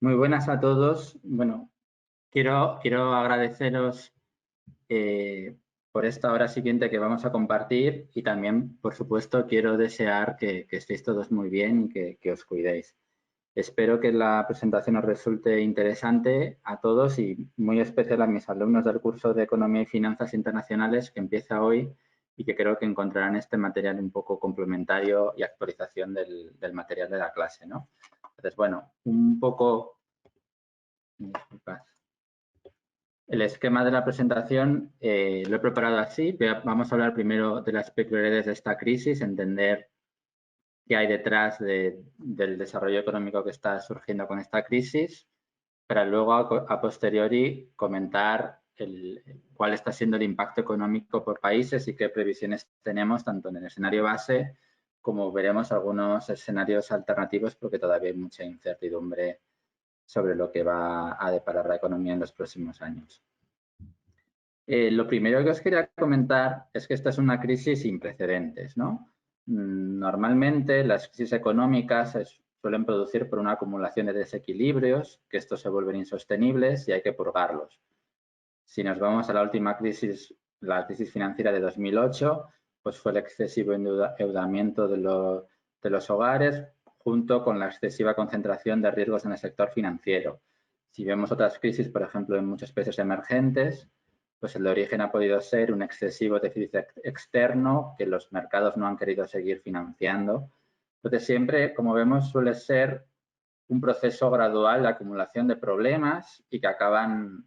Muy buenas a todos. Bueno, quiero agradeceros eh, por esta hora siguiente que vamos a compartir y también, por supuesto, quiero desear que estéis todos muy bien y que os cuidéis. Espero que la presentación os resulte interesante a todos y muy especial a mis alumnos del curso de Economía y Finanzas Internacionales que empieza hoy y que creo que encontrarán este material un poco complementario y actualización del material de la clase, ¿no? Entonces, bueno, un poco. Disculpad. El esquema de la presentación lo he preparado así. Vamos a hablar primero de las peculiaridades de esta crisis, entender qué hay detrás del desarrollo económico que está surgiendo con esta crisis, para luego a posteriori comentar cuál está siendo el impacto económico por países y qué previsiones tenemos tanto en el escenario base como veremos algunos escenarios alternativos porque todavía hay mucha incertidumbre sobre lo que va a deparar la economía en los próximos años. Lo primero que os quería comentar es que esta es una crisis sin precedentes, ¿no? Normalmente las crisis económicas se suelen producir por una acumulación de desequilibrios, que estos se vuelven insostenibles y hay que purgarlos. Si nos vamos a la última crisis, la crisis financiera de 2008, pues fue el excesivo endeudamiento de los hogares junto con la excesiva concentración de riesgos en el sector financiero. Si vemos otras crisis, por ejemplo, en muchos países emergentes, pues el origen ha podido ser un excesivo déficit externo que los mercados no han querido seguir financiando. Entonces, siempre, como vemos, suele ser un proceso gradual de acumulación de problemas y que acaban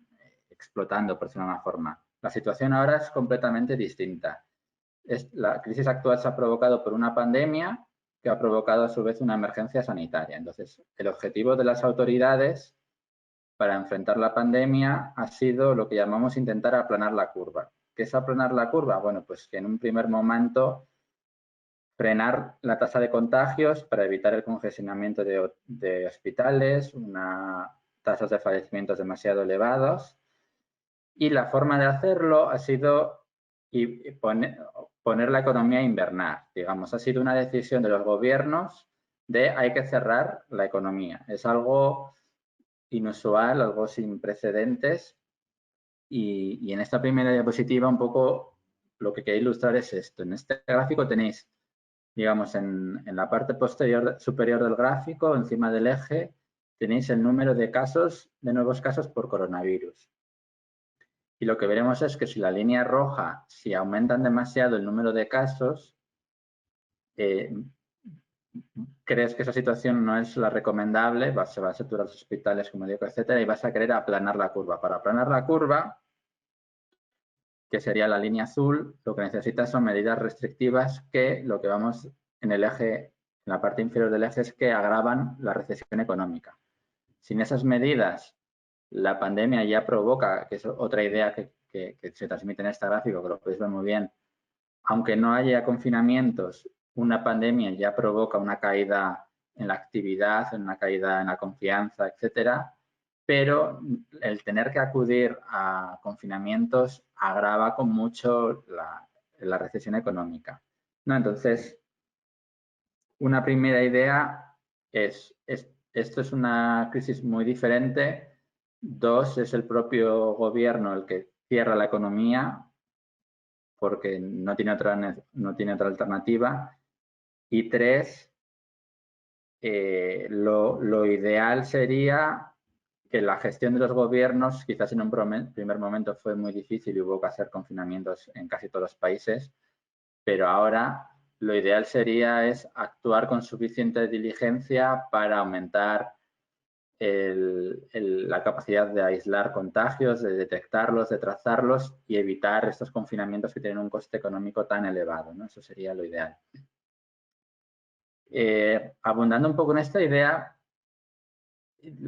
explotando, por decirlo de una forma. La situación ahora es completamente distinta. La crisis actual se ha provocado por una pandemia que ha provocado a su vez una emergencia sanitaria. Entonces, el objetivo de las autoridades para enfrentar la pandemia ha sido lo que llamamos intentar aplanar la curva. ¿Qué es aplanar la curva? Bueno, pues que en un primer momento frenar la tasa de contagios para evitar el congestionamiento de hospitales, tasas de fallecimientos demasiado elevados. Y la forma de hacerlo ha sido poner la economía a invernar, digamos. Ha sido una decisión de los gobiernos de hay que cerrar la economía. Es algo inusual, algo sin precedentes. Y en esta primera diapositiva un poco lo que quería ilustrar es esto. En este gráfico tenéis, digamos, en la parte superior del gráfico, encima del eje, tenéis el número de casos, de nuevos casos por coronavirus. Y lo que veremos es que si la línea roja, si aumentan demasiado el número de casos, crees que esa situación no es la recomendable, se va a saturar los hospitales, como digo, etcétera, y vas a querer aplanar la curva. Para aplanar la curva, que sería la línea azul, lo que necesitas son medidas restrictivas que lo que vamos en el eje, en la parte inferior del eje, es que agravan la recesión económica. Sin esas medidas, la pandemia ya provoca, que es otra idea que se transmite en este gráfico, que lo podéis ver muy bien, aunque no haya confinamientos, una pandemia ya provoca una caída en la actividad, una caída en la confianza, etcétera, pero el tener que acudir a confinamientos agrava con mucho la recesión económica, ¿no? Entonces, una primera idea esto es una crisis muy diferente. Dos, es el propio gobierno el que cierra la economía porque no tiene otra alternativa. Y tres, lo ideal sería que la gestión de los gobiernos, quizás en un primer momento fue muy difícil y hubo que hacer confinamientos en casi todos los países, pero ahora lo ideal sería es actuar con suficiente diligencia para aumentar la capacidad de aislar contagios, de detectarlos, de trazarlos y evitar estos confinamientos que tienen un coste económico tan elevado, ¿no? Eso sería lo ideal. Abundando un poco en esta idea,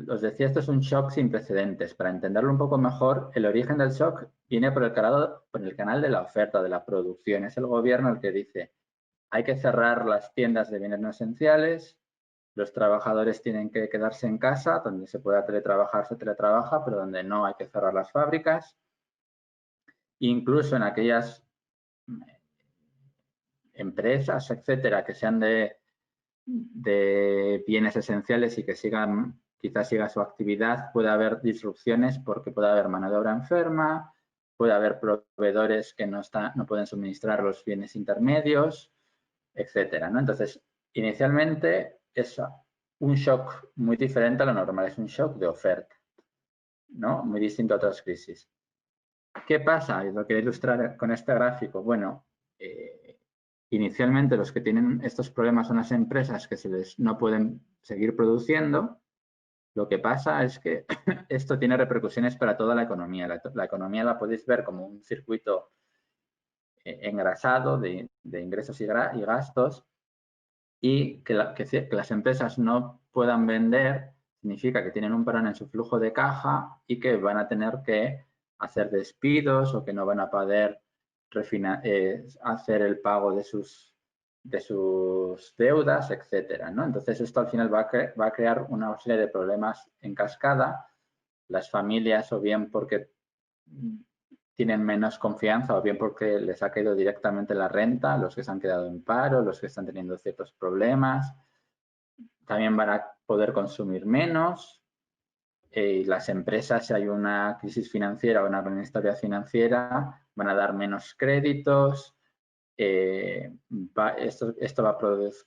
os decía, esto es un shock sin precedentes. Para entenderlo un poco mejor, el origen del shock viene por el canal de la oferta, de la producción. Es el gobierno el que dice, hay que cerrar las tiendas de bienes no esenciales, los trabajadores tienen que quedarse en casa, donde se pueda teletrabajar, se teletrabaja, pero donde no hay que cerrar las fábricas. Incluso en aquellas empresas, etcétera, que sean de bienes esenciales y que sigan quizás siga su actividad, puede haber disrupciones porque puede haber mano de obra enferma, puede haber proveedores que no pueden suministrar los bienes intermedios, etcétera, ¿no? Entonces, inicialmente es un shock muy diferente a lo normal, es un shock de oferta, ¿no? Muy distinto a otras crisis. ¿Qué pasa? Y lo quiero ilustrar con este gráfico. Bueno, inicialmente los que tienen estos problemas son las empresas que no pueden seguir produciendo. Lo que pasa es que esto tiene repercusiones para toda la economía. La economía la podéis ver como un circuito engrasado de ingresos y gastos, y que las empresas no puedan vender significa que tienen un parón en su flujo de caja y que van a tener que hacer despidos o que no van a poder hacer el pago de sus deudas, etcétera, ¿no? Entonces, esto al final va a crear una serie de problemas en cascada. Las familias, o bien porque tienen menos confianza, o bien porque les ha caído directamente la renta, los que se han quedado en paro, los que están teniendo ciertos problemas, también van a poder consumir menos. Y las empresas, si hay una crisis financiera o una inestabilidad financiera, van a dar menos créditos. Esto va a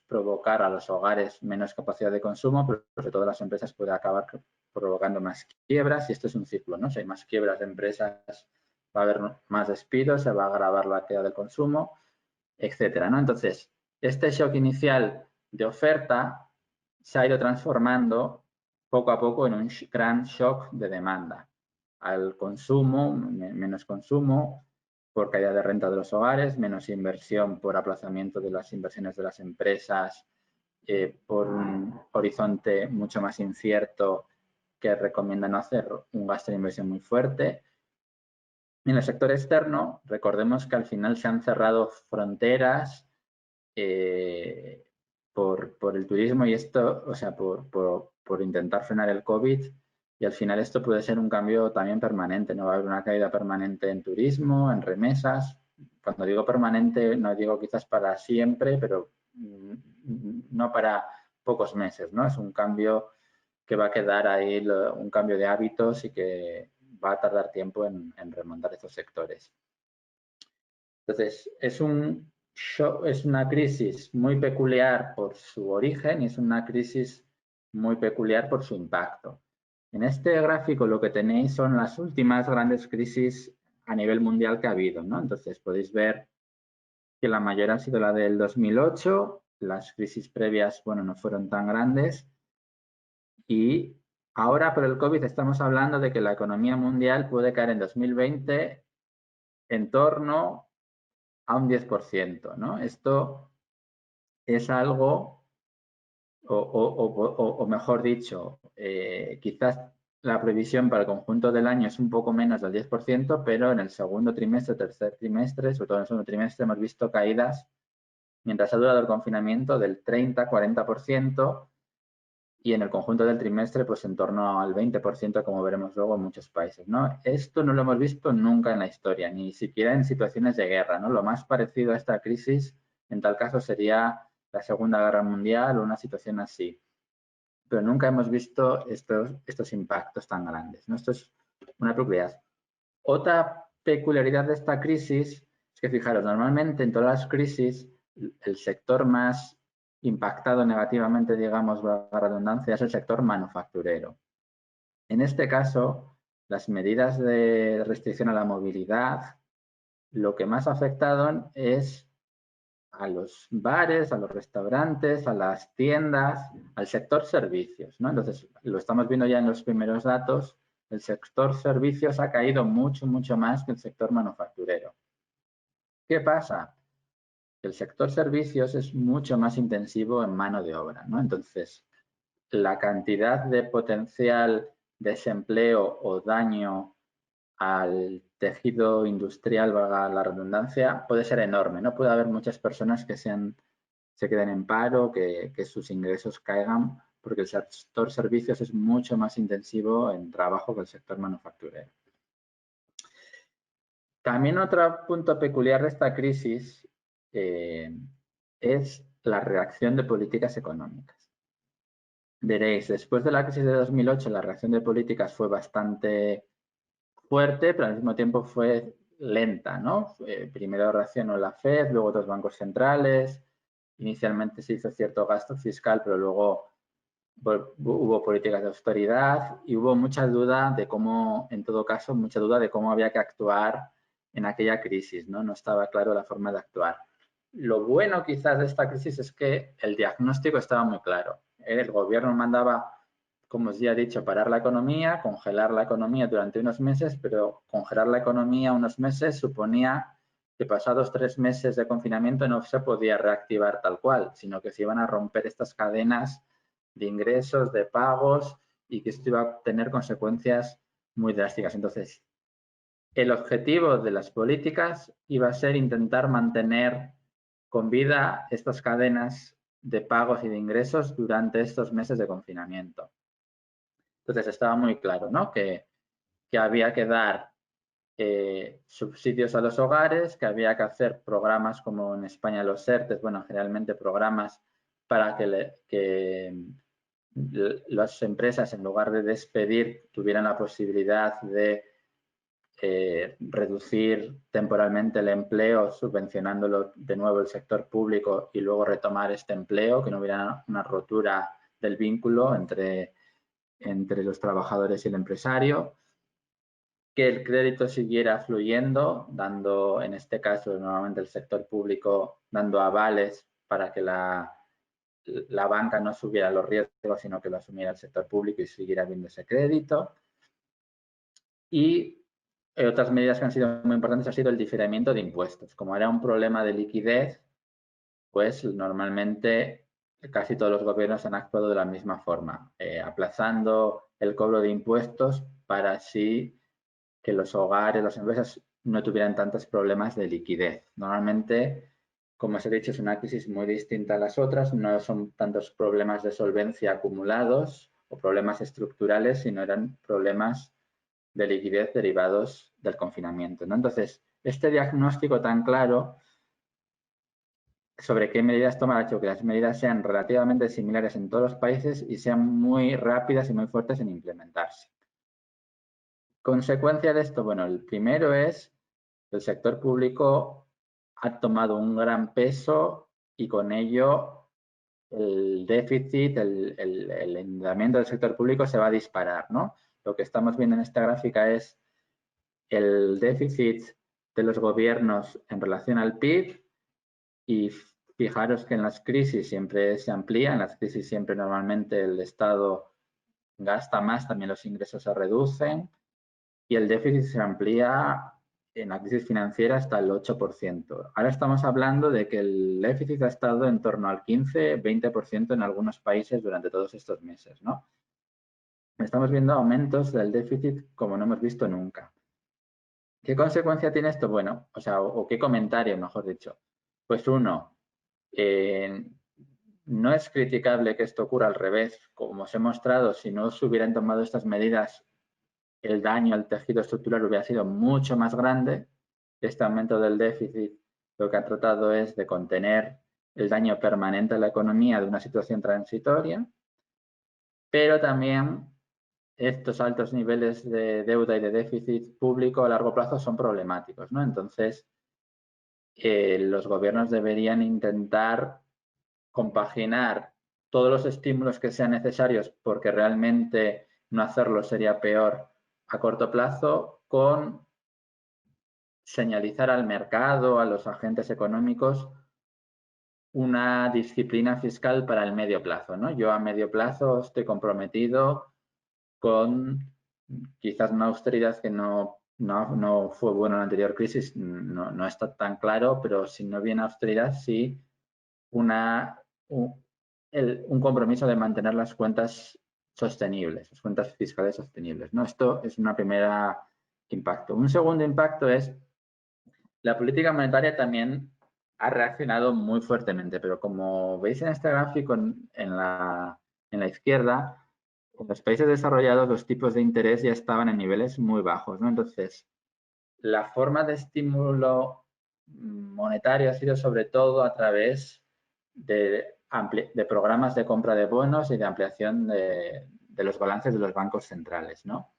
provocar a los hogares menos capacidad de consumo, pero sobre todo las empresas puede acabar provocando más quiebras, y esto es un ciclo, ¿no? Si hay más quiebras de empresas, va a haber más despidos, se va a agravar la queda del consumo, etcétera, ¿no? Entonces, este shock inicial de oferta se ha ido transformando poco a poco en un gran shock de demanda. Al consumo, menos consumo por caída de renta de los hogares, menos inversión por aplazamiento de las inversiones de las empresas, por un horizonte mucho más incierto que recomienda no hacer un gasto de inversión muy fuerte. En el sector externo, recordemos que al final se han cerrado fronteras por el turismo, y esto, o sea, por intentar frenar el COVID, y al final esto puede ser un cambio también permanente, no va a haber una caída permanente en turismo, en remesas. Cuando digo permanente, no digo quizás para siempre, pero no para pocos meses, ¿no? Es un cambio que va a quedar ahí, un cambio de hábitos, y que va a tardar tiempo en remontar estos sectores. Entonces, es una crisis muy peculiar por su origen y es una crisis muy peculiar por su impacto. En este gráfico lo que tenéis son las últimas grandes crisis a nivel mundial que ha habido, ¿no? Entonces, podéis ver que la mayor ha sido la del 2008, las crisis previas, bueno, no fueron tan grandes, y ahora por el COVID estamos hablando de que la economía mundial puede caer en 2020 en torno a un 10%, ¿no? Esto es algo, o mejor dicho, quizás la previsión para el conjunto del año es un poco menos del 10%, pero en el segundo trimestre, tercer trimestre, sobre todo en el segundo trimestre, hemos visto caídas, mientras ha durado el confinamiento, del 30-40%, y en el conjunto del trimestre, pues en torno al 20%, como veremos luego en muchos países, ¿no? Esto no lo hemos visto nunca en la historia, ni siquiera en situaciones de guerra, ¿no? Lo más parecido a esta crisis, en tal caso, sería la Segunda Guerra Mundial o una situación así. Pero nunca hemos visto estos impactos tan grandes, ¿no? Esto es una peculiaridad. Otra peculiaridad de esta crisis es que, fijaros, normalmente en todas las crisis, el sector más impactado negativamente, digamos, la redundancia, es el sector manufacturero. En este caso, las medidas de restricción a la movilidad, lo que más afectaron es a los bares, a los restaurantes, a las tiendas, al sector servicios, ¿no? Entonces, lo estamos viendo ya en los primeros datos, el sector servicios ha caído mucho, mucho más que el sector manufacturero. ¿Qué pasa? El sector servicios es mucho más intensivo en mano de obra, ¿no? Entonces, la cantidad de potencial desempleo o daño al tejido industrial, valga la redundancia, puede ser enorme, ¿no? Puede haber muchas personas que se queden en paro, que sus ingresos caigan, porque el sector servicios es mucho más intensivo en trabajo que el sector manufacturero. También otro punto peculiar de esta crisis es la reacción de políticas económicas. Veréis, después de la crisis de 2008, la reacción de políticas fue bastante fuerte, pero al mismo tiempo fue lenta, ¿no? Primero reaccionó la Fed, luego otros bancos centrales. Inicialmente se hizo cierto gasto fiscal, pero luego hubo políticas de austeridad y hubo mucha duda de cómo, en todo caso, mucha duda de cómo había que actuar en aquella crisis, ¿no? No estaba claro la forma de actuar. Lo bueno quizás de esta crisis es que el diagnóstico estaba muy claro. El gobierno mandaba, como os ya he dicho, parar la economía, congelar la economía durante unos meses, pero congelar la economía unos meses suponía que pasados 3 meses de confinamiento no se podía reactivar tal cual, sino que se iban a romper estas cadenas de ingresos, de pagos, y que esto iba a tener consecuencias muy drásticas. Entonces, el objetivo de las políticas iba a ser intentar mantener con vida estas cadenas de pagos y de ingresos durante estos meses de confinamiento. Entonces, estaba muy claro, ¿no? Que había que dar subsidios a los hogares, que había que hacer programas como en España los ERTES, bueno, generalmente programas para que las empresas, en lugar de despedir, tuvieran la posibilidad de reducir temporalmente el empleo, subvencionándolo de nuevo el sector público y luego retomar este empleo, que no hubiera una rotura del vínculo entre los trabajadores y el empresario, que el crédito siguiera fluyendo, dando, en este caso, normalmente el sector público, dando avales para que la banca no subiera los riesgos, sino que lo asumiera el sector público y siguiera habiendo ese crédito. Y otras medidas que han sido muy importantes ha sido el diferimiento de impuestos. Como era un problema de liquidez, pues normalmente casi todos los gobiernos han actuado de la misma forma, aplazando el cobro de impuestos para así que los hogares, las empresas no tuvieran tantos problemas de liquidez. Normalmente, como os he dicho, es una crisis muy distinta a las otras, no son tantos problemas de solvencia acumulados o problemas estructurales, sino eran problemas de liquidez derivados del confinamiento, ¿no? Entonces, este diagnóstico tan claro sobre qué medidas tomar ha hecho que las medidas sean relativamente similares en todos los países y sean muy rápidas y muy fuertes en implementarse. Consecuencia de esto, bueno, el primero es que el sector público ha tomado un gran peso y con ello el déficit, el endeudamiento del sector público se va a disparar, ¿no? Lo que estamos viendo en esta gráfica es el déficit de los gobiernos en relación al PIB y fijaros que en las crisis siempre se amplía, en las crisis siempre normalmente el Estado gasta más, también los ingresos se reducen y el déficit se amplía en la crisis financiera hasta el 8%. Ahora estamos hablando de que el déficit ha estado en torno al 15-20% en algunos países durante todos estos meses, ¿no? Estamos viendo aumentos del déficit como no hemos visto nunca. ¿Qué consecuencia tiene esto? Bueno, o qué comentario, mejor dicho. Pues uno, no es criticable que esto ocurra al revés. Como os he mostrado, si no se hubieran tomado estas medidas, el daño al tejido estructural hubiera sido mucho más grande. Este aumento del déficit lo que ha tratado es de contener el daño permanente a la economía de una situación transitoria, pero también estos altos niveles de deuda y de déficit público a largo plazo son problemáticos, ¿no? Entonces, los gobiernos deberían intentar compaginar todos los estímulos que sean necesarios, porque realmente no hacerlo sería peor a corto plazo, con señalizar al mercado, a los agentes económicos, una disciplina fiscal para el medio plazo, ¿no? Yo a medio plazo estoy comprometido con quizás una austeridad que no fue buena en la anterior crisis, no está tan claro, pero si no viene austeridad, sí un compromiso de mantener las cuentas sostenibles, las cuentas fiscales sostenibles, ¿no? Esto es una primera impacto. Un segundo impacto es la política monetaria también ha reaccionado muy fuertemente, pero como veis en este gráfico en la izquierda, en los países desarrollados los tipos de interés ya estaban en niveles muy bajos, ¿no? Entonces, la forma de estímulo monetario ha sido sobre todo a través de de programas de compra de bonos y de ampliación de los balances de los bancos centrales, ¿no?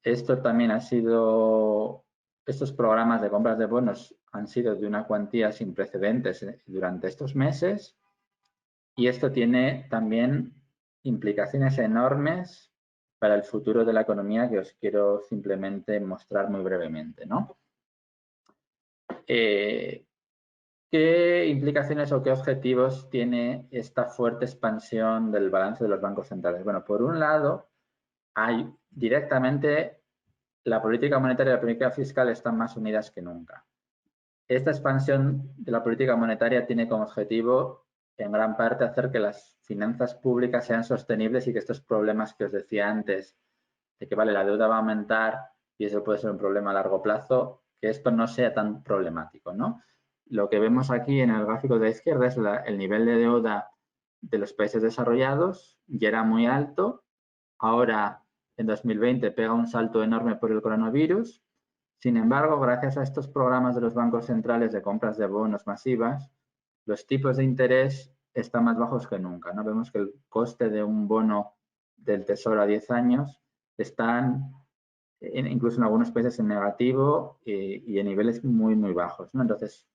Esto también ha sido, estos programas de compras de bonos han sido de una cuantía sin precedentes durante estos meses, y esto tiene también implicaciones enormes para el futuro de la economía que os quiero simplemente mostrar muy brevemente, ¿no? ¿Qué implicaciones o qué objetivos tiene esta fuerte expansión del balance de los bancos centrales? Bueno, por un lado, hay directamente la política monetaria y la política fiscal están más unidas que nunca. Esta expansión de la política monetaria tiene como objetivo, en gran parte, hacer que las finanzas públicas sean sostenibles y que estos problemas que os decía antes, de que vale, la deuda va a aumentar y eso puede ser un problema a largo plazo, que esto no sea tan problemático, ¿no? Lo que vemos aquí en el gráfico de la izquierda es el nivel de deuda de los países desarrollados, ya era muy alto, ahora en 2020 pega un salto enorme por el coronavirus. Sin embargo, gracias a estos programas de los bancos centrales de compras de bonos masivas, los tipos de interés están más bajos que nunca, ¿no? Vemos que el coste de un bono del Tesoro a 10 años están incluso en algunos países en negativo y en niveles muy, muy bajos, ¿no? Entonces,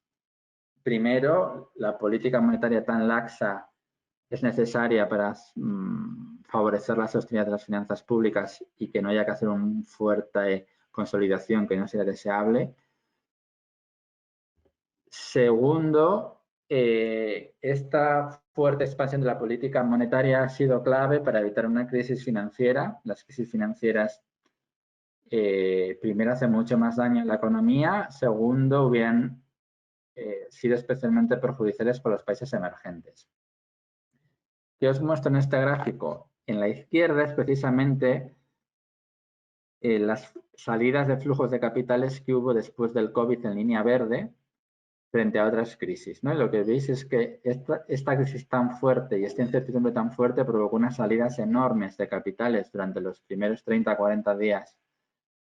primero, la política monetaria tan laxa es necesaria para favorecer la sostenibilidad de las finanzas públicas y que no haya que hacer una fuerte consolidación que no sea deseable. Segundo, esta fuerte expansión de la política monetaria ha sido clave para evitar una crisis financiera. Las crisis financieras, primero, hacen mucho más daño en la economía. Segundo, hubieran sido especialmente perjudiciales para los países emergentes. ¿Qué os muestro en este gráfico? En la izquierda es precisamente las salidas de flujos de capitales que hubo después del COVID en línea verde frente a otras crisis, ¿no? Y lo que veis es que esta crisis tan fuerte y esta incertidumbre tan fuerte provocó unas salidas enormes de capitales durante los primeros 30 a 40 días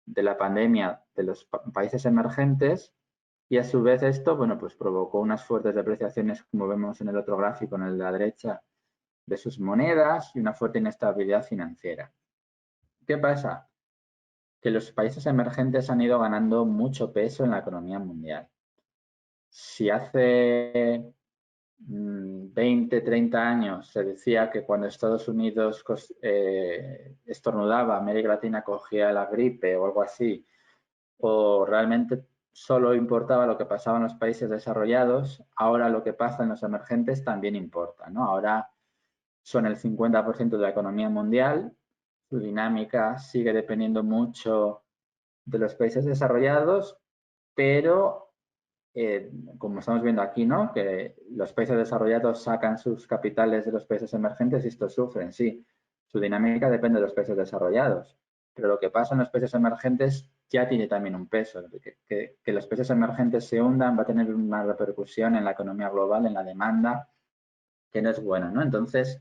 de la pandemia de los países emergentes, y a su vez esto, bueno, pues provocó unas fuertes depreciaciones, como vemos en el otro gráfico, en el de la derecha, de sus monedas y una fuerte inestabilidad financiera. ¿Qué pasa? Que los países emergentes han ido ganando mucho peso en la economía mundial. Si hace 20, 30 años se decía que cuando Estados Unidos estornudaba, América Latina cogía la gripe o algo así, o realmente solo importaba lo que pasaba en los países desarrollados, ahora lo que pasa en los emergentes también importa, ¿no? Ahora son el 50% de la economía mundial, su dinámica sigue dependiendo mucho de los países desarrollados, pero como estamos viendo aquí, ¿no? Que los países desarrollados sacan sus capitales de los países emergentes y estos sufren, sí. Su dinámica depende de los países desarrollados, pero lo que pasa en los países emergentes ya tiene también un peso. Que los países emergentes se hundan va a tener una repercusión en la economía global, en la demanda, que no es buena, ¿no? Entonces,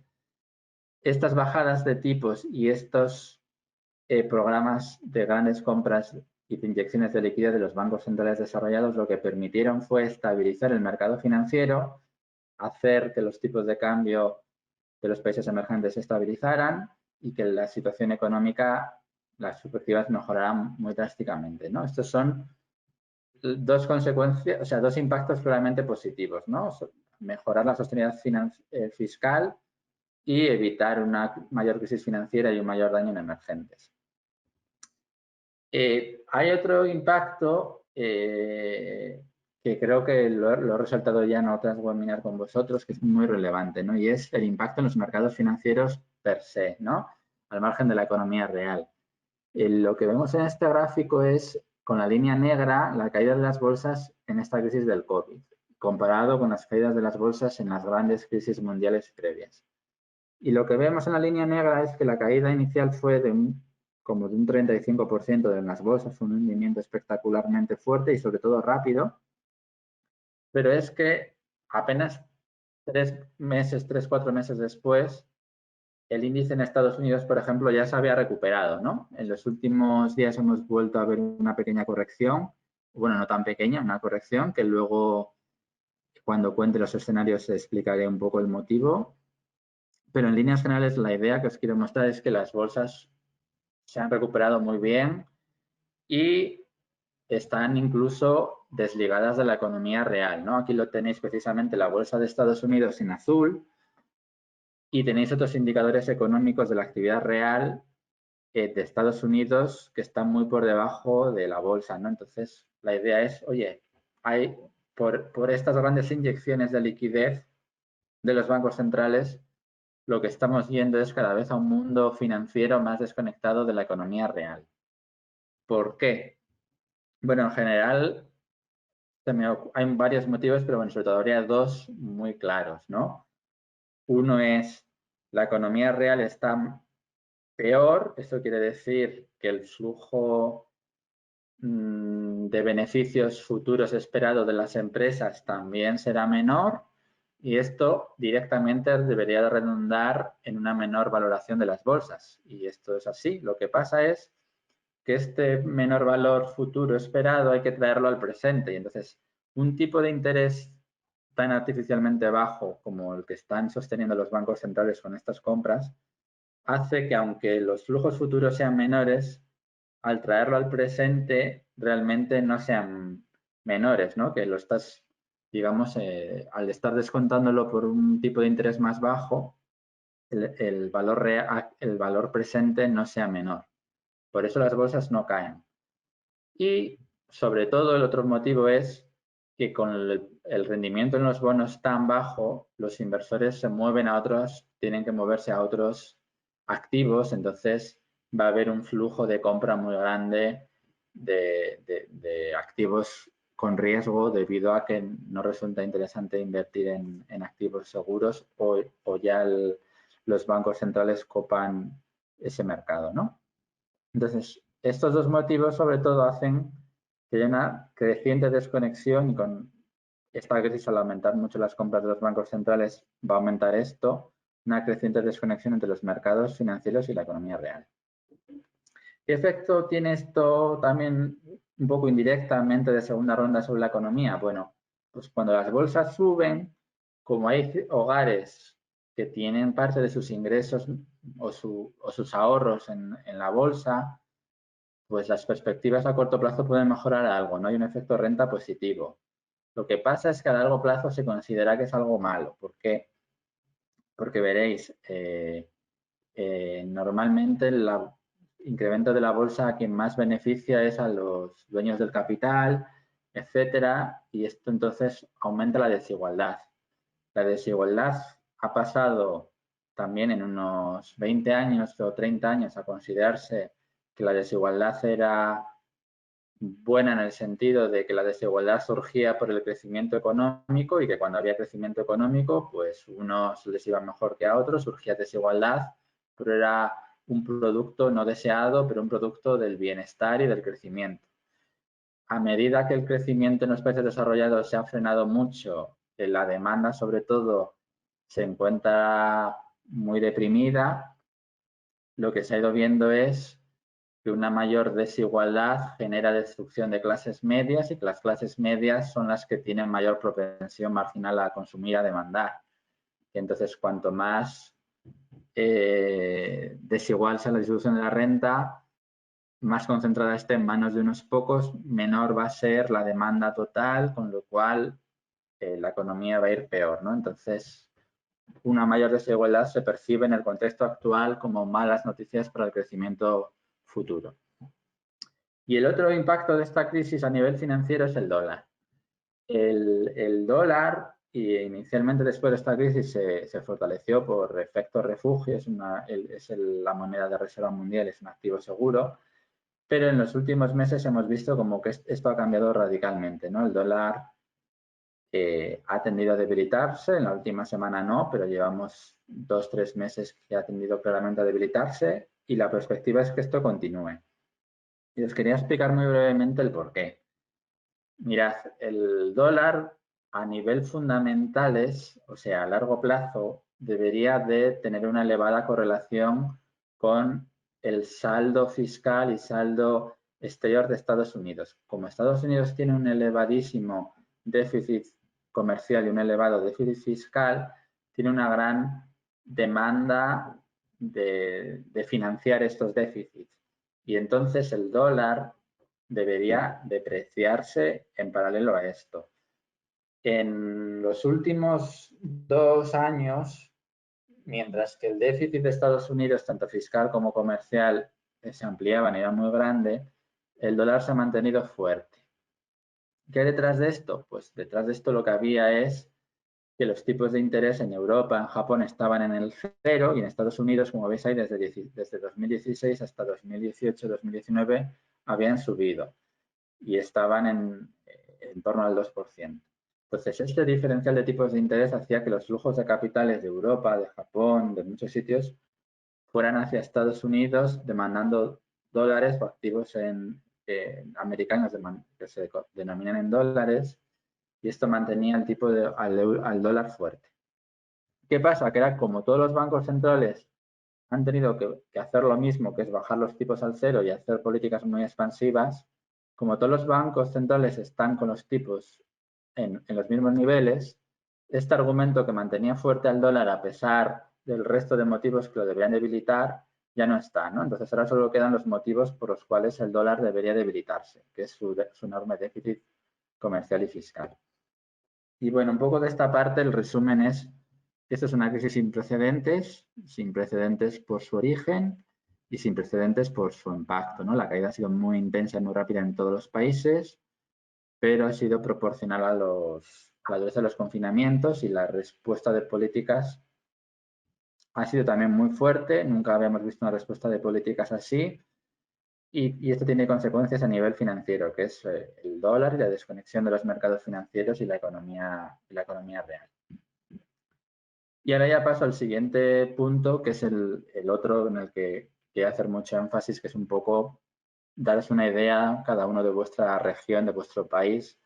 estas bajadas de tipos y estos programas de grandes compras y de inyecciones de liquidez de los bancos centrales desarrollados lo que permitieron fue estabilizar el mercado financiero, hacer que los tipos de cambio de los países emergentes se estabilizaran y que la situación económica, las perspectivas mejoraran muy drásticamente, ¿no? Estos son dos consecuencias, o sea, dos impactos claramente positivos, ¿no? Mejorar la sostenibilidad fiscal y evitar una mayor crisis financiera y un mayor daño en emergentes. Hay otro impacto que creo que lo he resaltado ya en otras webinars con vosotros, que es muy relevante, ¿no? Y es el impacto en los mercados financieros per se, ¿no? Al margen de la economía real. Lo que vemos en este gráfico es, con la línea negra, la caída de las bolsas en esta crisis del COVID, comparado con las caídas de las bolsas en las grandes crisis mundiales previas. Y lo que vemos en la línea negra es que la caída inicial fue como de un 35% en las bolsas, un hundimiento espectacularmente fuerte y sobre todo rápido, pero es que apenas 4 meses después, el índice en Estados Unidos, por ejemplo, ya se había recuperado, ¿no? En los últimos días hemos vuelto a ver una pequeña corrección, bueno, no tan pequeña, una corrección que luego Cuando cuente los escenarios explicaré un poco el motivo, pero en líneas generales la idea que os quiero mostrar es que las bolsas se han recuperado muy bien y están incluso desligadas de la economía real, ¿no? Aquí lo tenéis precisamente la bolsa de Estados Unidos en azul y tenéis otros indicadores económicos de la actividad real de Estados Unidos que están muy por debajo de la bolsa, ¿no? Entonces, la idea es, oye, hay por estas grandes inyecciones de liquidez de los bancos centrales, lo que estamos yendo es cada vez a un mundo financiero más desconectado de la economía real. ¿Por qué? Bueno, en general hay varios motivos, pero bueno, sobre todo habría dos muy claros, ¿no? Uno es la economía real está peor, esto quiere decir que el flujo de beneficios futuros esperados de las empresas también será menor y esto directamente debería de redundar en una menor valoración de las bolsas. Y esto es así. Lo que pasa es que este menor valor futuro esperado hay que traerlo al presente y entonces un tipo de interés tan artificialmente bajo como el que están sosteniendo los bancos centrales con estas compras hace que aunque los flujos futuros sean menores, al traerlo al presente realmente no sean menores, ¿no? Que lo estás, digamos, al estar descontándolo por un tipo de interés más bajo, el valor real, el valor presente no sea menor. Por eso las bolsas no caen. Y sobre todo el otro motivo es que con el rendimiento en los bonos tan bajo, los inversores se mueven a otros, tienen que moverse a otros activos, entonces va a haber un flujo de compra muy grande de activos con riesgo debido a que no resulta interesante invertir en activos seguros o ya los bancos centrales copan ese mercado, ¿no? Entonces, estos dos motivos sobre todo hacen que haya una creciente desconexión y con esta crisis al aumentar mucho las compras de los bancos centrales va a aumentar esto, una creciente desconexión entre los mercados financieros y la economía real. ¿Qué efecto tiene esto también un poco indirectamente de segunda ronda sobre la economía? Bueno, pues cuando las bolsas suben, como hay hogares que tienen parte de sus ingresos o sus ahorros en la bolsa, pues las perspectivas a corto plazo pueden mejorar algo, ¿no? Hay un efecto renta positivo. Lo que pasa es que a largo plazo se considera que es algo malo. ¿Por qué? Porque veréis, normalmente el incremento de la bolsa a quien más beneficia es a los dueños del capital, etcétera, y esto entonces aumenta la desigualdad. La desigualdad ha pasado también en unos 20 años o 30 años a considerarse que la desigualdad era buena en el sentido de que la desigualdad surgía por el crecimiento económico y que cuando había crecimiento económico, pues unos les iba mejor que a otros, surgía desigualdad, pero era un producto no deseado, pero un producto del bienestar y del crecimiento. A medida que el crecimiento en los países desarrollados se ha frenado mucho, la demanda sobre todo se encuentra muy deprimida, lo que se ha ido viendo es que una mayor desigualdad genera destrucción de clases medias y que las clases medias son las que tienen mayor propensión marginal a consumir, a demandar. Entonces, cuanto más desigual sea la distribución de la renta, más concentrada esté en manos de unos pocos, menor va a ser la demanda total, con lo cual la economía va a ir peor, ¿no? Entonces, una mayor desigualdad se percibe en el contexto actual como malas noticias para el crecimiento futuro. Y el otro impacto de esta crisis a nivel financiero es el dólar. El dólar, y inicialmente después de esta crisis se fortaleció por efecto refugio, es la moneda de reserva mundial, es un activo seguro, pero en los últimos meses hemos visto como que esto ha cambiado radicalmente, ¿no? El dólar ha tendido a debilitarse, en la última semana no, pero llevamos 2 o 3 meses que ha tendido claramente a debilitarse y la perspectiva es que esto continúe. Y os quería explicar muy brevemente el por qué. Mirad, el dólar a nivel fundamentales, o sea, a largo plazo, debería de tener una elevada correlación con el saldo fiscal y saldo exterior de Estados Unidos. Como Estados Unidos tiene un elevadísimo déficit comercial y un elevado déficit fiscal, tiene una gran demanda de financiar estos déficits. Y entonces el dólar debería depreciarse en paralelo a esto. En los últimos 2 años, mientras que el déficit de Estados Unidos, tanto fiscal como comercial, se ampliaba y era muy grande, el dólar se ha mantenido fuerte. ¿Qué hay detrás de esto? Pues detrás de esto lo que había es que los tipos de interés en Europa, en Japón, estaban en el 0 y en Estados Unidos, como veis ahí, desde 2016 hasta 2018-2019 habían subido y estaban en torno al 2%. Entonces, este diferencial de tipos de interés hacía que los flujos de capitales de Europa, de Japón, de muchos sitios, fueran hacia Estados Unidos demandando dólares o activos americanos que se denominan en dólares, y esto mantenía el tipo al dólar fuerte. ¿Qué pasa? Que era como todos los bancos centrales han tenido que hacer lo mismo, que es bajar los tipos al 0 y hacer políticas muy expansivas, como todos los bancos centrales están con los tipos en los mismos niveles, este argumento que mantenía fuerte al dólar a pesar del resto de motivos que lo deberían debilitar, ya no está, ¿no? Entonces ahora solo quedan los motivos por los cuales el dólar debería debilitarse, que es su enorme déficit comercial y fiscal. Y bueno, un poco de esta parte el resumen es que esto es una crisis sin precedentes por su origen y sin precedentes por su impacto, ¿no? La caída ha sido muy intensa y muy rápida en todos los países, pero ha sido proporcional a la dureza de los confinamientos, y la respuesta de políticas ha sido también muy fuerte. Nunca habíamos visto una respuesta de políticas así, y esto tiene consecuencias a nivel financiero, que es el dólar y la desconexión de los mercados financieros y la economía real. Y ahora ya paso al siguiente punto, que es el otro en el que quiero hacer mucho énfasis, que es un poco daros una idea, cada uno de vuestra región, de vuestro país,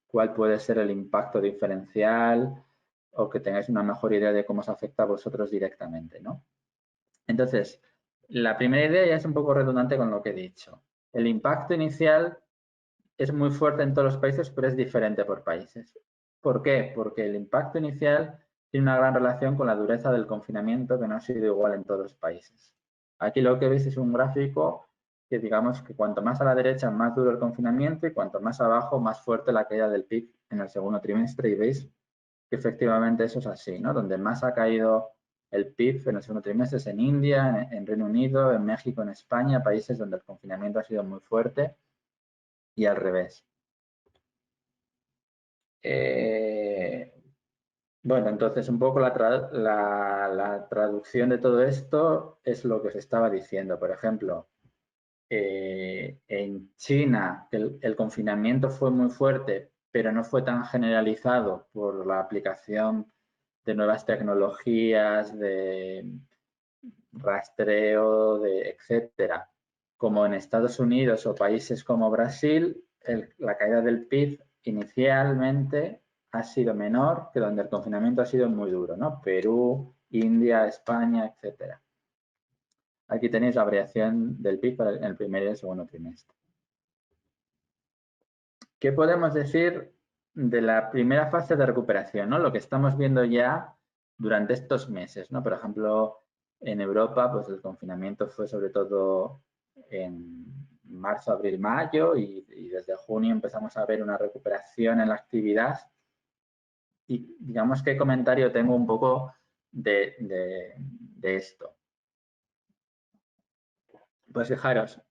cuál puede ser el impacto diferencial, o que tengáis una mejor idea de cómo os afecta a vosotros directamente, ¿no? Entonces, la primera idea ya es un poco redundante con lo que he dicho. El impacto inicial es muy fuerte en todos los países, pero es diferente por países. ¿Por qué? Porque el impacto inicial tiene una gran relación con la dureza del confinamiento, que no ha sido igual en todos los países. Aquí lo que veis es un gráfico que, digamos, que cuanto más a la derecha, más duro el confinamiento, y cuanto más abajo, más fuerte la caída del PIB en el segundo trimestre. Y veis que efectivamente eso es así, ¿no? Donde más ha caído el PIB en el segundo trimestre es en India, en Reino Unido, en México, en España, países donde el confinamiento ha sido muy fuerte, y al revés. Bueno, entonces un poco la traducción de todo esto es lo que os estaba diciendo. Por ejemplo, en China el confinamiento fue muy fuerte, pero no fue tan generalizado por la aplicación de nuevas tecnologías, de rastreo, etcétera, como en Estados Unidos o países como Brasil. La caída del PIB inicialmente ha sido menor que donde el confinamiento ha sido muy duro, ¿no? Perú, India, España, etcétera. Aquí tenéis la variación del PIB en el primer y el segundo trimestre. ¿Qué podemos decir de la primera fase de recuperación, ¿no? Lo que estamos viendo ya durante estos meses, ¿no? Por ejemplo, en Europa, pues el confinamiento fue sobre todo en marzo, abril, mayo, y desde junio empezamos a ver una recuperación en la actividad. Y digamos, ¿qué comentario tengo un poco de esto? Pues fijaros,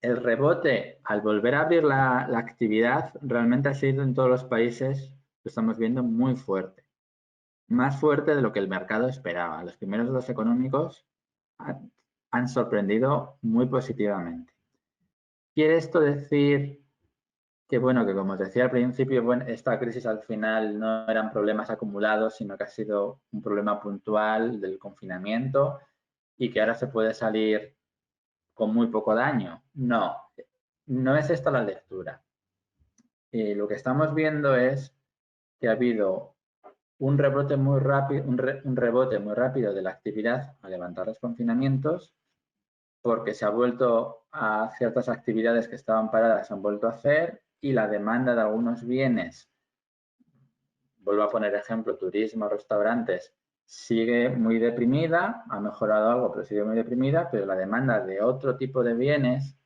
el rebote al volver a abrir la actividad realmente ha sido en todos los países, lo estamos viendo, muy fuerte. Más fuerte de lo que el mercado esperaba. Los primeros datos económicos han sorprendido muy positivamente. ¿Quiere esto decir que, bueno, que como os decía al principio, bueno, esta crisis al final no eran problemas acumulados, sino que ha sido un problema puntual del confinamiento y que ahora se puede salir con muy poco daño? No, no es esta la lectura. Lo que estamos viendo es que ha habido un rebote muy rápido, un rebote muy rápido de la actividad al levantar los confinamientos, porque se ha vuelto a ciertas actividades que estaban paradas, se han vuelto a hacer, y la demanda de algunos bienes vuelvo a poner ejemplo, turismo, restaurantes, sigue muy deprimida, ha mejorado algo, pero sigue muy deprimida, pero la demanda de otro tipo de bienes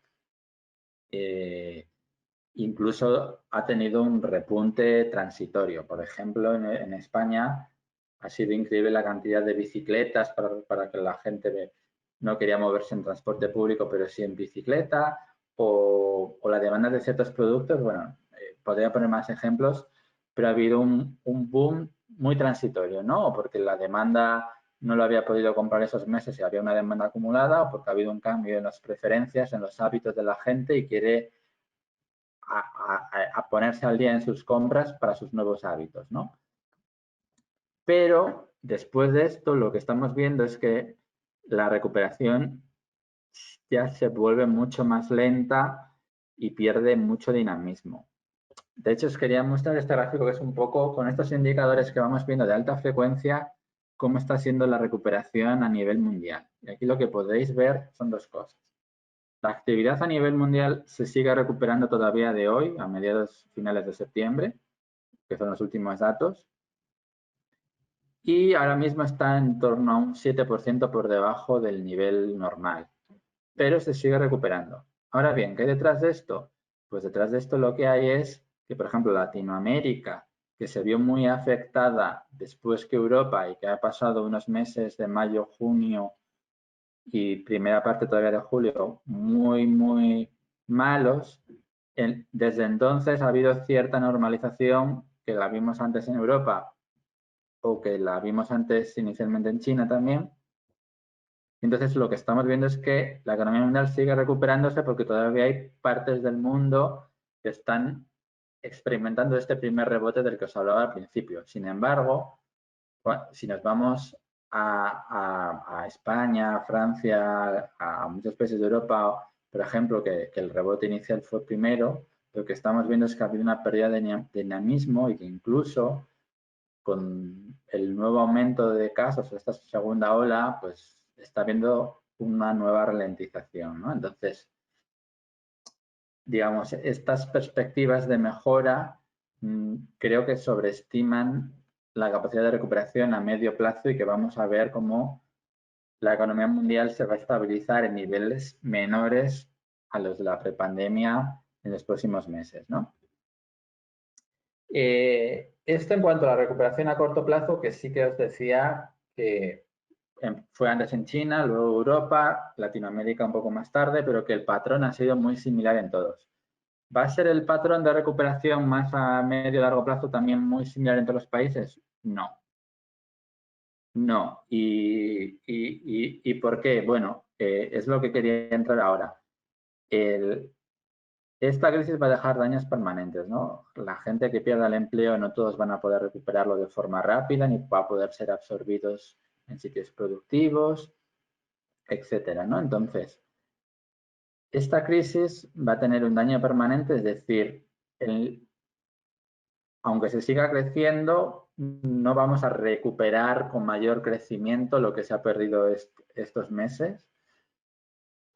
incluso ha tenido un repunte transitorio. Por ejemplo, en España ha sido increíble la cantidad de bicicletas para que la gente no quería moverse en transporte público, pero sí en bicicleta, o la demanda de ciertos productos. Bueno, podría poner más ejemplos, pero ha habido un boom muy transitorio, ¿no? O porque la demanda no lo había podido comprar esos meses y había una demanda acumulada, o porque ha habido un cambio en las preferencias, en los hábitos de la gente y quiere a ponerse al día en sus compras para sus nuevos hábitos, ¿no? Pero después de esto, lo que estamos viendo es que la recuperación ya se vuelve mucho más lenta y pierde mucho dinamismo. De hecho, os quería mostrar este gráfico que es un poco con estos indicadores que vamos viendo de alta frecuencia, cómo está siendo la recuperación a nivel mundial. Y aquí lo que podéis ver son dos cosas. La actividad a nivel mundial se sigue recuperando todavía de hoy, a mediados finales de septiembre, que son los últimos datos, y ahora mismo está en torno a un 7% por debajo del nivel normal, pero se sigue recuperando. Ahora bien, ¿qué hay detrás de esto? Pues detrás de esto lo que hay es que, por ejemplo, Latinoamérica, que se vio muy afectada después que Europa y que ha pasado unos meses de mayo, junio y primera parte todavía de julio muy malos, desde entonces ha habido cierta normalización que la vimos antes en Europa o que la vimos antes inicialmente en China también. Entonces lo que estamos viendo es que la economía mundial sigue recuperándose porque todavía hay partes del mundo que están experimentando este primer rebote del que os hablaba al principio. Sin embargo, si nos vamos a España, a Francia, a muchos países de Europa, por ejemplo, que el rebote inicial fue primero, lo que estamos viendo es que ha habido una pérdida de dinamismo y que incluso con el nuevo aumento de casos o esta segunda ola, pues está habiendo una nueva ralentización, ¿no? Entonces, digamos, estas perspectivas de mejora creo que sobreestiman la capacidad de recuperación a medio plazo y que vamos a ver cómo la economía mundial se va a estabilizar en niveles menores a los de la prepandemia en los próximos meses, ¿no? Esto en cuanto a la recuperación a corto plazo, que sí que os decía que fue antes en China, luego Europa, Latinoamérica un poco más tarde, pero que el patrón ha sido muy similar en todos. ¿Va a ser el patrón de recuperación más a medio y largo plazo también muy similar en todos los países? No. No. ¿Y por qué? Bueno, es lo que quería entrar ahora. Esta crisis va a dejar daños permanentes, ¿no? La gente que pierda el empleo no todos van a poder recuperarlo de forma rápida ni va a poder ser absorbidos en sitios productivos, etcétera, ¿no? Entonces, esta crisis va a tener un daño permanente, es decir, aunque se siga creciendo, no vamos a recuperar con mayor crecimiento lo que se ha perdido estos meses.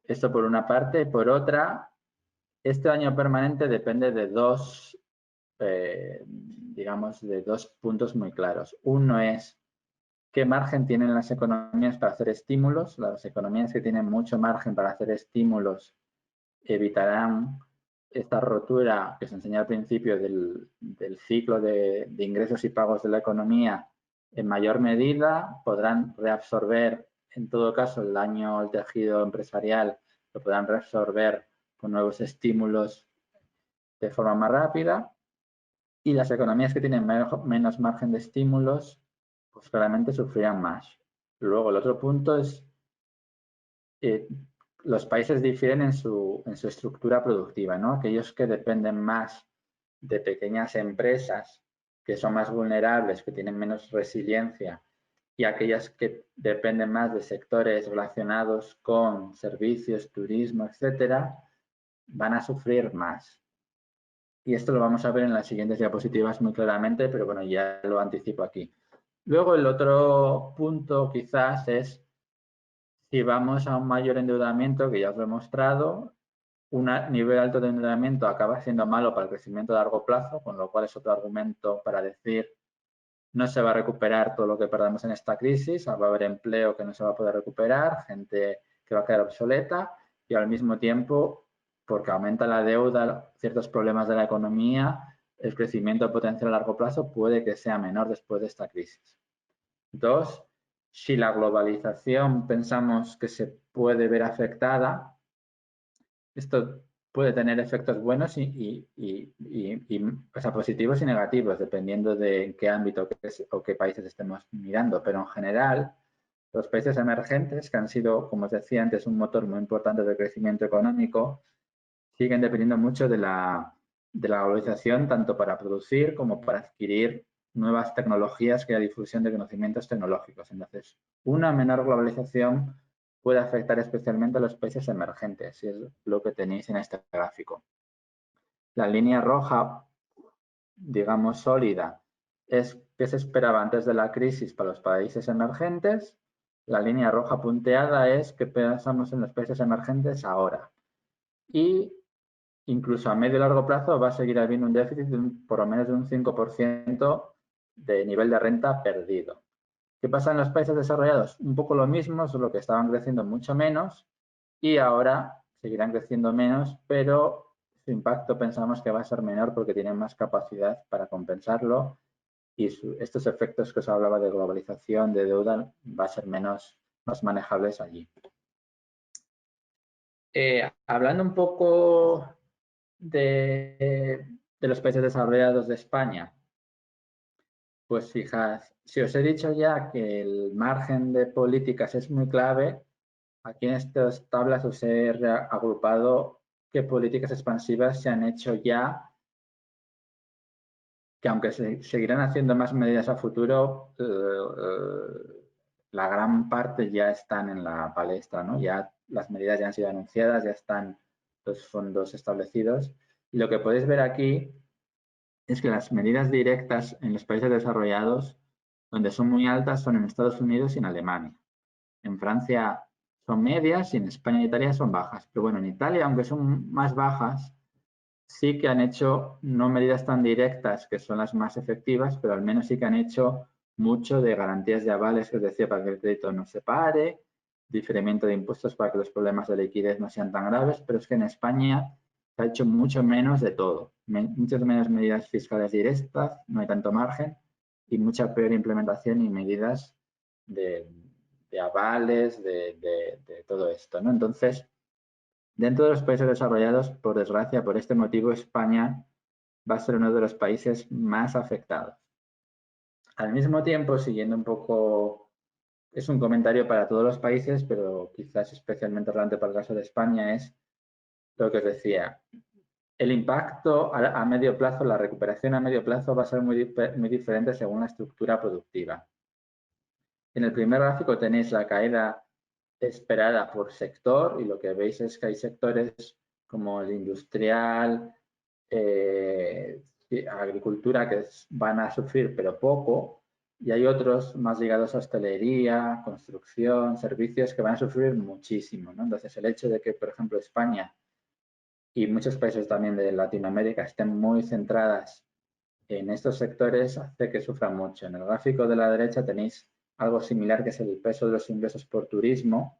Esto por una parte. Por otra, este daño permanente depende de digamos, de dos puntos muy claros. Uno es qué margen tienen las economías para hacer estímulos. Las economías que tienen mucho margen para hacer estímulos evitarán esta rotura que se enseña al principio del ciclo de ingresos y pagos de la economía en mayor medida, podrán reabsorber en todo caso el daño al tejido empresarial, lo podrán reabsorber con nuevos estímulos de forma más rápida, y las economías que tienen menos margen de estímulos pues claramente sufrirán más. Luego el otro punto es los países difieren en su estructura productiva, ¿no? Aquellos que dependen más de pequeñas empresas que son más vulnerables, que tienen menos resiliencia, y aquellas que dependen más de sectores relacionados con servicios, turismo, etcétera, van a sufrir más. Y esto lo vamos a ver en las siguientes diapositivas muy claramente, pero bueno, ya lo anticipo aquí. Luego el otro punto quizás es si vamos a un mayor endeudamiento, que ya os lo he mostrado, un nivel alto de endeudamiento acaba siendo malo para el crecimiento a largo plazo, con lo cual es otro argumento para decir no se va a recuperar todo lo que perdamos en esta crisis, va a haber empleo que no se va a poder recuperar, gente que va a quedar obsoleta y al mismo tiempo, porque aumenta la deuda, ciertos problemas de la economía, el crecimiento potencial a largo plazo puede que sea menor después de esta crisis. Dos, si la globalización pensamos que se puede ver afectada, esto puede tener efectos buenos o sea, positivos y negativos, dependiendo de en qué ámbito o qué países estemos mirando. Pero en general, los países emergentes, que han sido, como os decía antes, un motor muy importante de crecimiento económico, siguen dependiendo mucho de la globalización, tanto para producir como para adquirir nuevas tecnologías que la difusión de conocimientos tecnológicos. Entonces, una menor globalización puede afectar especialmente a los países emergentes, y es lo que tenéis en este gráfico. La línea roja, digamos sólida, es qué se esperaba antes de la crisis para los países emergentes. La línea roja punteada es qué pensamos en los países emergentes ahora. Y incluso a medio y largo plazo va a seguir habiendo un déficit de por lo menos de un 5% de nivel de renta perdido. ¿Qué pasa en los países desarrollados? Un poco lo mismo, solo que estaban creciendo mucho menos y ahora seguirán creciendo menos, pero su impacto pensamos que va a ser menor porque tienen más capacidad para compensarlo y estos efectos que os hablaba de globalización, de deuda, va a ser más manejables allí. Hablando un poco de los países desarrollados de España, pues fijad, si os he dicho ya que el margen de políticas es muy clave, aquí en estas tablas os he agrupado qué políticas expansivas se han hecho ya, que aunque se seguirán haciendo más medidas a futuro, la gran parte ya están en la palestra, ¿no? Ya las medidas ya han sido anunciadas, ya están los fondos establecidos. Y lo que podéis ver aquí es que las medidas directas en los países desarrollados, donde son muy altas, son en Estados Unidos y en Alemania. En Francia son medias y en España e Italia son bajas. Pero bueno, en Italia, aunque son más bajas, sí que han hecho no medidas tan directas, que son las más efectivas, pero al menos sí que han hecho mucho de garantías de avales, que os decía, para que el crédito no se pare, diferimiento de impuestos para que los problemas de liquidez no sean tan graves, pero es que en España se ha hecho mucho menos de todo. Muchas menos medidas fiscales directas, no hay tanto margen, y mucha peor implementación y medidas de avales, de todo esto, ¿no? Entonces, dentro de los países desarrollados, por desgracia, por este motivo, España va a ser uno de los países más afectados. Al mismo tiempo, siguiendo un poco, es un comentario para todos los países, pero quizás especialmente relevante para el caso de España, es lo que os decía. El impacto a medio plazo, la recuperación a medio plazo va a ser muy diferente según la estructura productiva. En el primer gráfico tenéis la caída esperada por sector y lo que veis es que hay sectores como el industrial, agricultura que van a sufrir pero poco y hay otros más ligados a hostelería, construcción, servicios que van a sufrir muchísimo, ¿no? Entonces el hecho de que, por ejemplo, España y muchos países también de Latinoamérica estén muy centradas en estos sectores hace que sufran mucho. En el gráfico de la derecha tenéis algo similar que es el peso de los ingresos por turismo.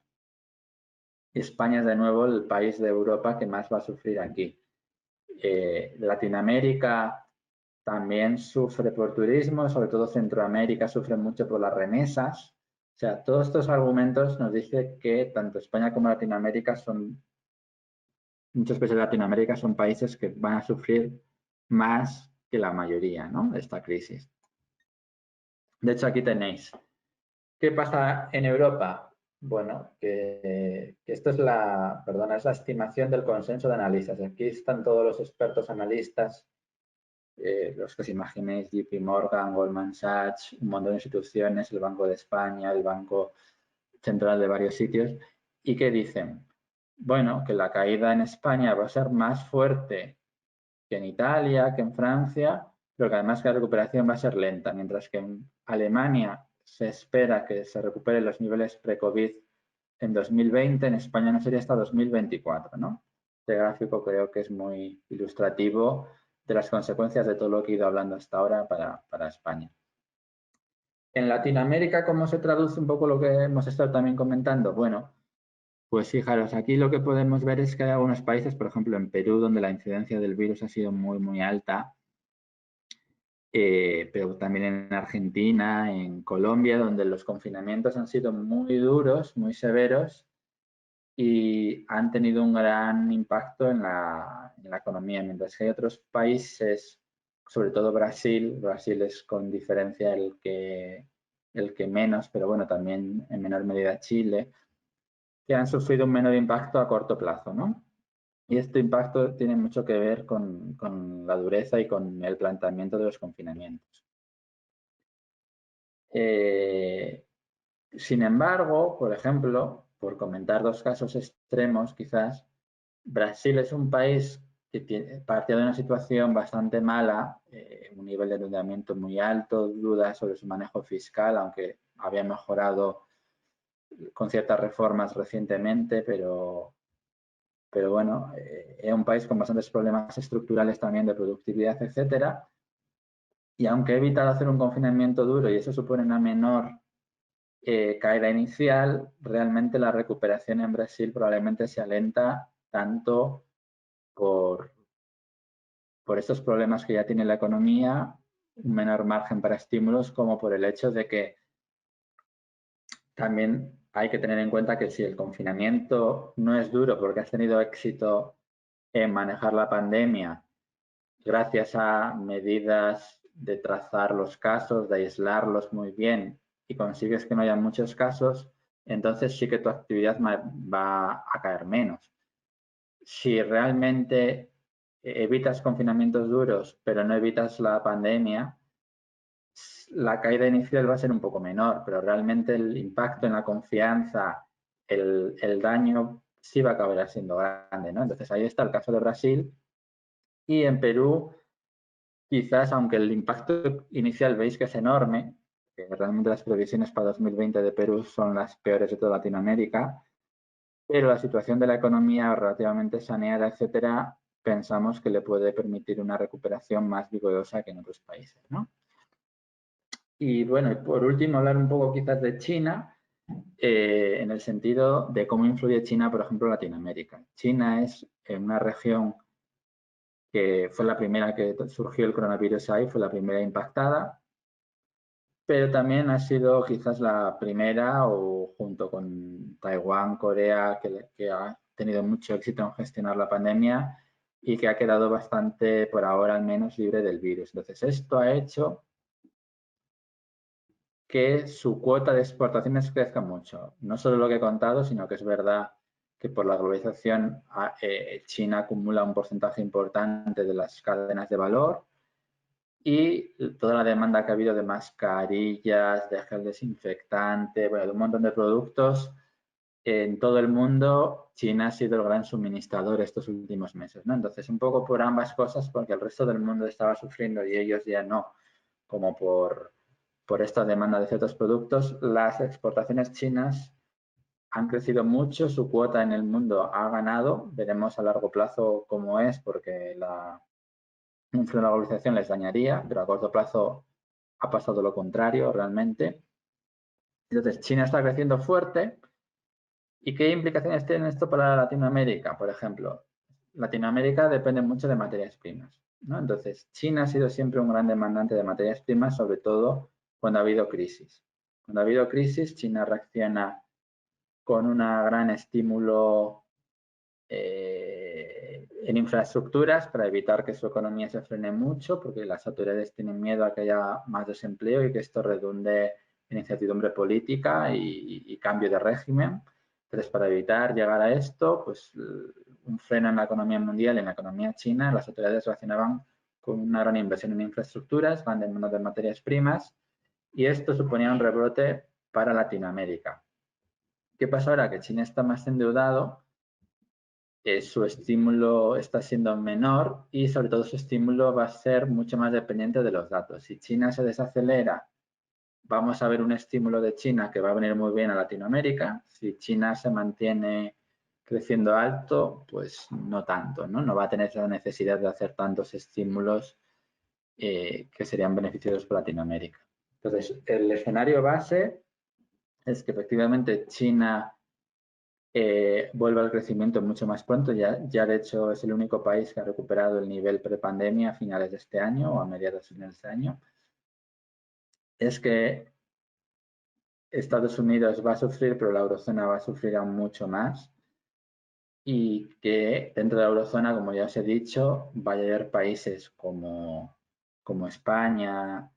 España es de nuevo el país de Europa que más va a sufrir aquí. Latinoamérica también sufre por turismo, sobre todo Centroamérica sufre mucho por las remesas. O sea, todos estos argumentos nos dicen que tanto España como Latinoamérica muchos países de Latinoamérica son países que van a sufrir más que la mayoría, ¿no?, de esta crisis. De hecho, aquí tenéis. ¿Qué pasa en Europa? Bueno, que esto es es la estimación del consenso de analistas. Aquí están todos los expertos analistas, los que os imaginéis, JP Morgan, Goldman Sachs, un montón de instituciones, el Banco de España, el Banco Central de varios sitios, y que dicen, bueno, que la caída en España va a ser más fuerte que en Italia, que en Francia, pero que además que la recuperación va a ser lenta, mientras que en Alemania se espera que se recuperen los niveles pre-COVID en 2020, en España no sería hasta 2024, ¿no? Este gráfico creo que es muy ilustrativo de las consecuencias de todo lo que he ido hablando hasta ahora para España. En Latinoamérica, ¿cómo se traduce un poco lo que hemos estado también comentando? Bueno, pues fijaros, aquí lo que podemos ver es que hay algunos países, por ejemplo en Perú, donde la incidencia del virus ha sido muy, muy alta, pero también en Argentina, en Colombia, donde los confinamientos han sido muy duros, muy severos y han tenido un gran impacto en la economía, mientras que hay otros países, sobre todo Brasil, Brasil es con diferencia el que menos, pero bueno, también en menor medida Chile, que han sufrido un menor impacto a corto plazo, ¿no? Y este impacto tiene mucho que ver con la dureza y con el planteamiento de los confinamientos. Eh, Sin embargo, por ejemplo, por comentar dos casos extremos, quizás, Brasil es un país que partía de una situación bastante mala, un nivel de endeudamiento muy alto, dudas sobre su manejo fiscal, aunque había mejorado con ciertas reformas recientemente, pero bueno, es un país con bastantes problemas estructurales también de productividad, etcétera. Y aunque he evitado hacer un confinamiento duro y eso supone una menor caída inicial, realmente la recuperación en Brasil probablemente se alenta tanto por, por estos problemas que ya tiene la economía, un menor margen para estímulos, como por el hecho de que también hay que tener en cuenta que si el confinamiento no es duro porque has tenido éxito en manejar la pandemia gracias a medidas de trazar los casos, de aislarlos muy bien y consigues que no haya muchos casos, entonces sí que tu actividad va a caer menos. Si realmente evitas confinamientos duros, pero no evitas la pandemia, la caída inicial va a ser un poco menor, pero realmente el impacto en la confianza, el daño sí va a acabar siendo grande, ¿no? Entonces ahí está el caso de Brasil y en Perú quizás, aunque el impacto inicial veis que es enorme, que realmente las previsiones para 2020 de Perú son las peores de toda Latinoamérica, pero la situación de la economía relativamente saneada, etcétera, pensamos que le puede permitir una recuperación más vigorosa que en otros países, ¿no? Y bueno, y por último, hablar un poco quizás de China, en el sentido de cómo influye China, por ejemplo, en Latinoamérica. China es una región que fue la primera que surgió el coronavirus ahí, fue la primera impactada, pero también ha sido quizás la primera, o junto con Taiwán, Corea, que ha tenido mucho éxito en gestionar la pandemia y que ha quedado bastante, por ahora al menos, libre del virus. Entonces, esto ha hecho que su cuota de exportaciones crezca mucho. No solo lo que he contado, sino que es verdad que por la globalización China acumula un porcentaje importante de las cadenas de valor y toda la demanda que ha habido de mascarillas, de gel desinfectante, bueno, de un montón de productos en todo el mundo. China ha sido el gran suministrador estos últimos meses, ¿no? Entonces, un poco por ambas cosas, porque el resto del mundo estaba sufriendo y ellos ya no, como por esta demanda de ciertos productos, las exportaciones chinas han crecido mucho, su cuota en el mundo ha ganado, veremos a largo plazo cómo es, porque un freno a la globalización les dañaría, pero a corto plazo ha pasado lo contrario realmente. Entonces, China está creciendo fuerte. ¿Y qué implicaciones tiene esto para Latinoamérica? Por ejemplo, Latinoamérica depende mucho de materias primas, ¿no? Entonces, China ha sido siempre un gran demandante de materias primas, sobre todo cuando ha habido crisis. Cuando ha habido crisis, China reacciona con un gran estímulo en infraestructuras para evitar que su economía se frene mucho, porque las autoridades tienen miedo a que haya más desempleo y que esto redunde en incertidumbre política y cambio de régimen. Entonces, para evitar llegar a esto, pues un freno en la economía mundial, en la economía china, las autoridades reaccionaban con una gran inversión en infraestructuras, gran demanda de materias primas, y esto suponía un rebrote para Latinoamérica. ¿Qué pasa ahora? Que China está más endeudado, su estímulo está siendo menor y sobre todo su estímulo va a ser mucho más dependiente de los datos. Si China se desacelera, vamos a ver un estímulo de China que va a venir muy bien a Latinoamérica. Si China se mantiene creciendo alto, pues no tanto, ¿no? No va a tener esa necesidad de hacer tantos estímulos que serían beneficiosos para Latinoamérica. Entonces, el escenario base es que efectivamente China vuelve al crecimiento mucho más pronto. Ya de hecho es el único país que ha recuperado el nivel prepandemia a finales de este año o a mediados de este año. Es que Estados Unidos va a sufrir, pero la eurozona va a sufrir aún mucho más. Y que dentro de la eurozona, como ya os he dicho, va a haber países como España,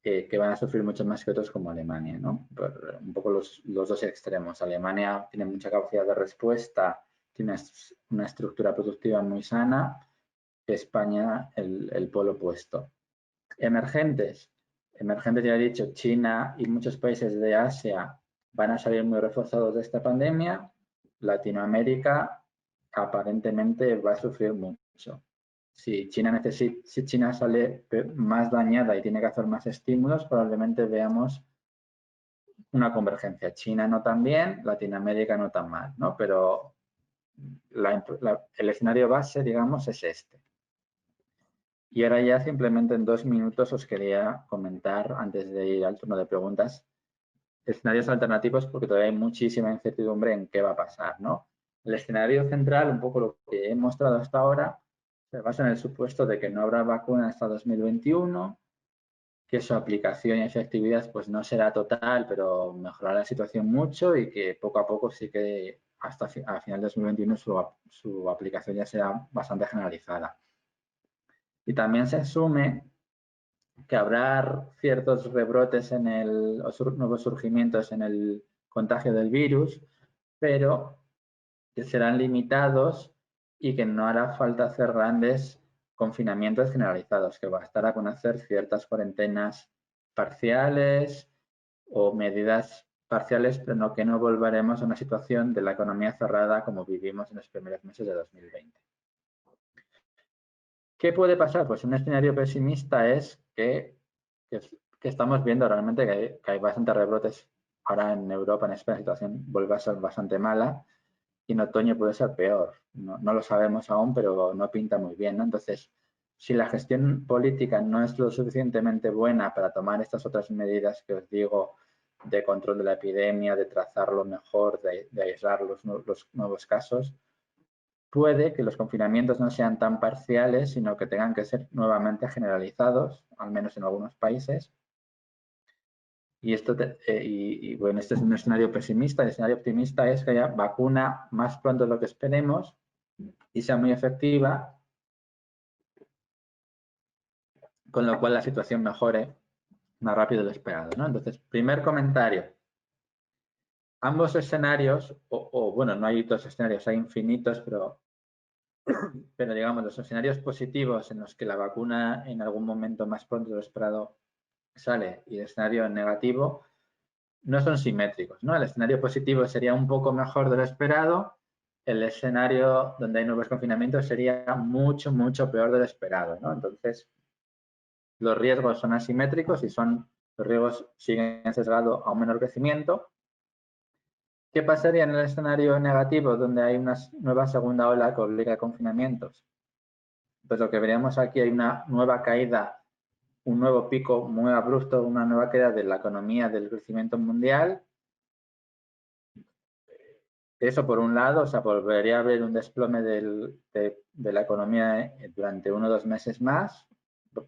que van a sufrir mucho más que otros como Alemania, ¿no? Un poco los dos extremos. Alemania tiene mucha capacidad de respuesta, tiene una estructura productiva muy sana, España el polo opuesto. Emergentes. Emergentes, ya he dicho, China y muchos países de Asia van a salir muy reforzados de esta pandemia. Latinoamérica aparentemente va a sufrir mucho. Si China sale más dañada y tiene que hacer más estímulos, probablemente veamos una convergencia. China no tan bien, Latinoamérica no tan mal, ¿no? Pero el escenario base, digamos, es este. Y ahora ya simplemente en 2 minutos os quería comentar, antes de ir al turno de preguntas, escenarios alternativos porque todavía hay muchísima incertidumbre en qué va a pasar, ¿no? El escenario central, un poco lo que he mostrado hasta ahora, se basa en el supuesto de que no habrá vacuna hasta 2021, que su aplicación y efectividad pues no será total, pero mejorará la situación mucho y que poco a poco sí que hasta a final de 2021 su aplicación ya será bastante generalizada. Y también se asume que habrá ciertos rebrotes o nuevos surgimientos en el contagio del virus, pero que serán limitados y que no hará falta hacer grandes confinamientos generalizados, que bastará con hacer ciertas cuarentenas parciales o medidas parciales, pero que no volveremos a una situación de la economía cerrada como vivimos en los primeros meses de 2020. ¿Qué puede pasar? Pues un escenario pesimista es que estamos viendo realmente que hay bastantes rebrotes. Ahora en Europa, en España, la situación vuelve a ser bastante mala y en otoño puede ser peor. No lo sabemos aún, pero no pinta muy bien, ¿no? Entonces, si la gestión política no es lo suficientemente buena para tomar estas otras medidas que os digo de control de la epidemia, de trazarlo mejor, de aislar los nuevos casos, puede que los confinamientos no sean tan parciales, sino que tengan que ser nuevamente generalizados, al menos en algunos países. Y bueno, este es un escenario pesimista. El escenario optimista es que haya vacuna más pronto de lo que esperemos y sea muy efectiva, con lo cual la situación mejore más rápido de lo esperado, ¿no? Entonces, primer comentario. Ambos escenarios, bueno, no hay dos escenarios, hay infinitos, pero digamos, los escenarios positivos en los que la vacuna en algún momento más pronto de lo esperado sale y el escenario negativo no son simétricos, ¿no? El escenario positivo sería un poco mejor de lo esperado, el escenario donde hay nuevos confinamientos sería mucho, mucho peor de lo esperado, ¿no? Entonces, los riesgos son asimétricos y los riesgos siguen sesgados a un menor crecimiento. ¿Qué pasaría en el escenario negativo donde hay una nueva segunda ola que obliga a confinamientos? Pues lo que veríamos aquí, hay una nueva caída, un nuevo pico muy abrupto, una nueva caída de la economía, del crecimiento mundial. Eso por un lado, o sea, volvería a haber un desplome de la economía durante 1 o 2 meses más.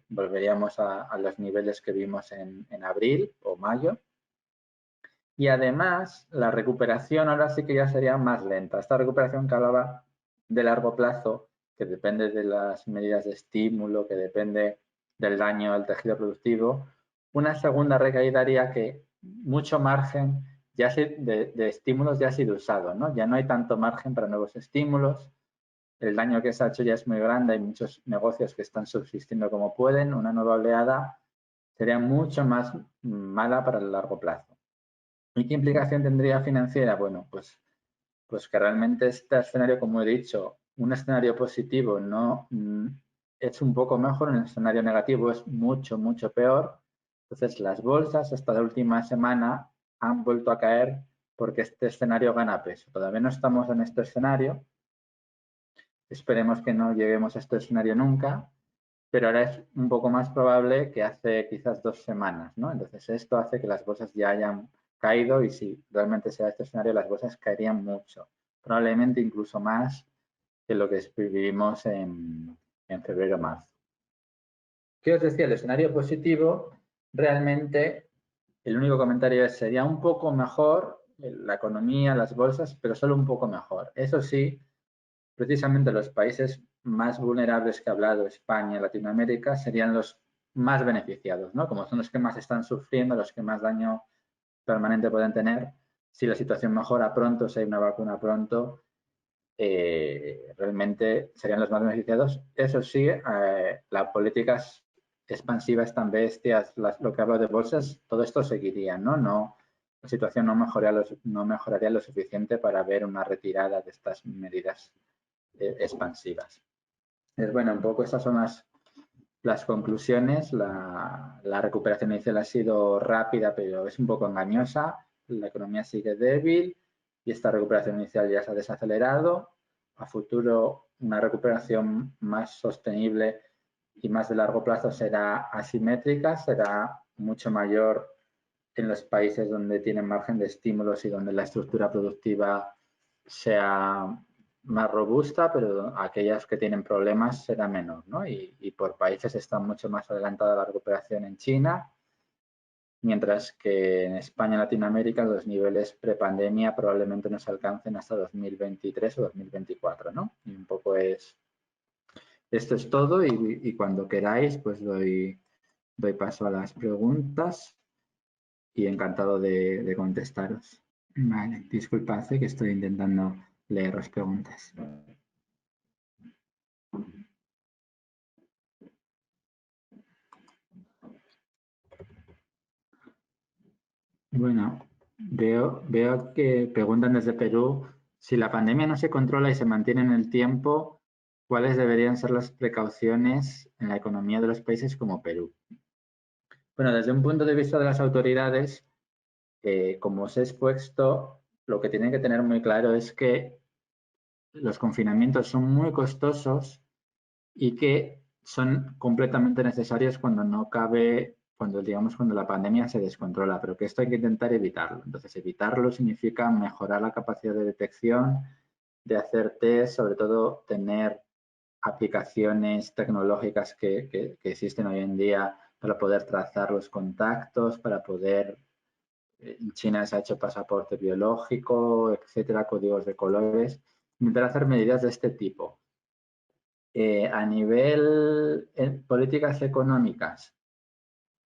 Volveríamos a los niveles que vimos en abril o mayo. Y además, la recuperación ahora sí que ya sería más lenta. Esta recuperación que hablaba de largo plazo, que depende de las medidas de estímulo, que depende del daño al tejido productivo, una segunda recaída haría que mucho margen de estímulos ya ha sido usado, ¿no? Ya no hay tanto margen para nuevos estímulos, el daño que se ha hecho ya es muy grande, hay muchos negocios que están subsistiendo como pueden, una nueva oleada sería mucho más mala para el largo plazo. ¿Y qué implicación tendría financiera? Bueno, pues que realmente este escenario, como he dicho, un escenario positivo no es un poco mejor, un escenario negativo es mucho, mucho peor. Entonces, las bolsas hasta la última semana han vuelto a caer porque este escenario gana peso. Todavía no estamos en este escenario. Esperemos que no lleguemos a este escenario nunca, pero ahora es un poco más probable que hace quizás 2 semanas, ¿no? Entonces esto hace que las bolsas ya hayan caído y si realmente sea este escenario, las bolsas caerían mucho, probablemente incluso más que lo que vivimos en febrero-marzo. ¿Qué os decía? El escenario positivo, realmente el único comentario es sería un poco mejor la economía, las bolsas, pero solo un poco mejor. Eso sí, precisamente los países más vulnerables que he hablado, España, Latinoamérica, serían los más beneficiados, ¿no? Como son los que más están sufriendo, los que más daño permanente pueden tener. Si la situación mejora pronto, si hay una vacuna pronto, realmente serían los más beneficiados. Eso sí, las políticas expansivas tan bestias, lo que hablo de bolsas, todo esto seguiría, ¿no? La situación no mejoraría lo suficiente para ver una retirada de estas medidas expansivas. Entonces, bueno, un poco estas son las conclusiones. La recuperación inicial ha sido rápida, pero es un poco engañosa. La economía sigue débil y esta recuperación inicial ya se ha desacelerado. A futuro, una recuperación más sostenible y más de largo plazo será asimétrica, será mucho mayor en los países donde tienen margen de estímulos y donde la estructura productiva sea más robusta, pero aquellas que tienen problemas será menor, ¿no? Y por países está mucho más adelantada la recuperación en China, mientras que en España y Latinoamérica los niveles prepandemia probablemente no se alcancen hasta 2023 o 2024, ¿no? Y un poco esto es todo y cuando queráis pues doy paso a las preguntas y encantado de contestaros. Vale, disculpad que estoy intentando leer las preguntas. Bueno, veo que preguntan desde Perú, si la pandemia no se controla y se mantiene en el tiempo, ¿cuáles deberían ser las precauciones en la economía de los países como Perú? Bueno, desde un punto de vista de las autoridades, como os he expuesto, lo que tienen que tener muy claro es que los confinamientos son muy costosos y que son completamente necesarios cuando no cabe, cuando la pandemia se descontrola, pero que esto hay que intentar evitarlo. Entonces, evitarlo significa mejorar la capacidad de detección, de hacer test, sobre todo tener aplicaciones tecnológicas que existen hoy en día para poder trazar los contactos, para poder, en China se ha hecho pasaporte biológico, etcétera, códigos de colores, intentar hacer medidas de este tipo. A nivel políticas económicas,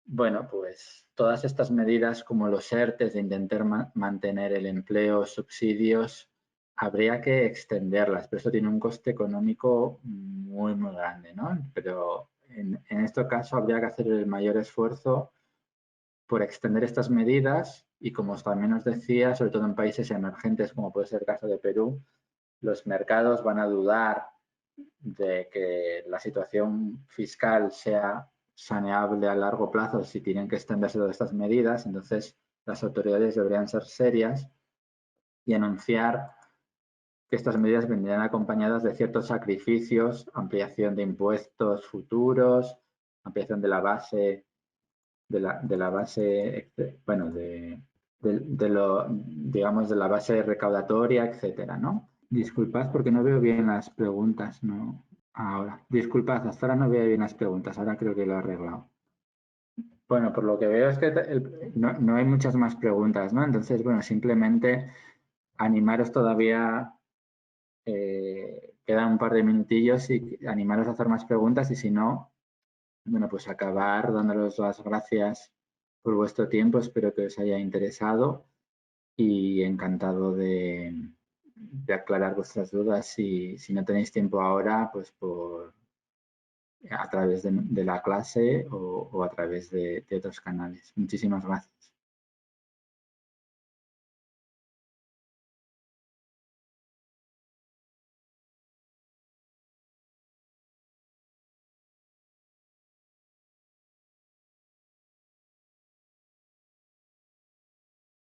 bueno, pues todas estas medidas como los ERTES de intentar mantener el empleo, subsidios, habría que extenderlas, pero eso tiene un coste económico muy, muy grande, ¿no? Pero en este caso habría que hacer el mayor esfuerzo por extender estas medidas y como también os decía, sobre todo en países emergentes como puede ser el caso de Perú, los mercados van a dudar de que la situación fiscal sea saneable a largo plazo si tienen que extenderse todas estas medidas. Entonces, las autoridades deberían ser serias y anunciar que estas medidas vendrían acompañadas de ciertos sacrificios, ampliación de impuestos futuros, ampliación de la base, bueno, digamos, de la base recaudatoria, etcétera, ¿no? Disculpad porque no veo bien las preguntas, ¿no? Ahora, disculpad, hasta ahora no veo bien las preguntas, ahora creo que lo he arreglado. Bueno, por lo que veo es que no hay muchas más preguntas, ¿no? Entonces, bueno, simplemente animaros todavía, quedan un par de minutillos y animaros a hacer más preguntas y si no, bueno, pues acabar dándoles las gracias por vuestro tiempo, espero que os haya interesado y encantado de aclarar vuestras dudas. Si no tenéis tiempo ahora, pues a través de la clase o a través de otros canales. Muchísimas gracias.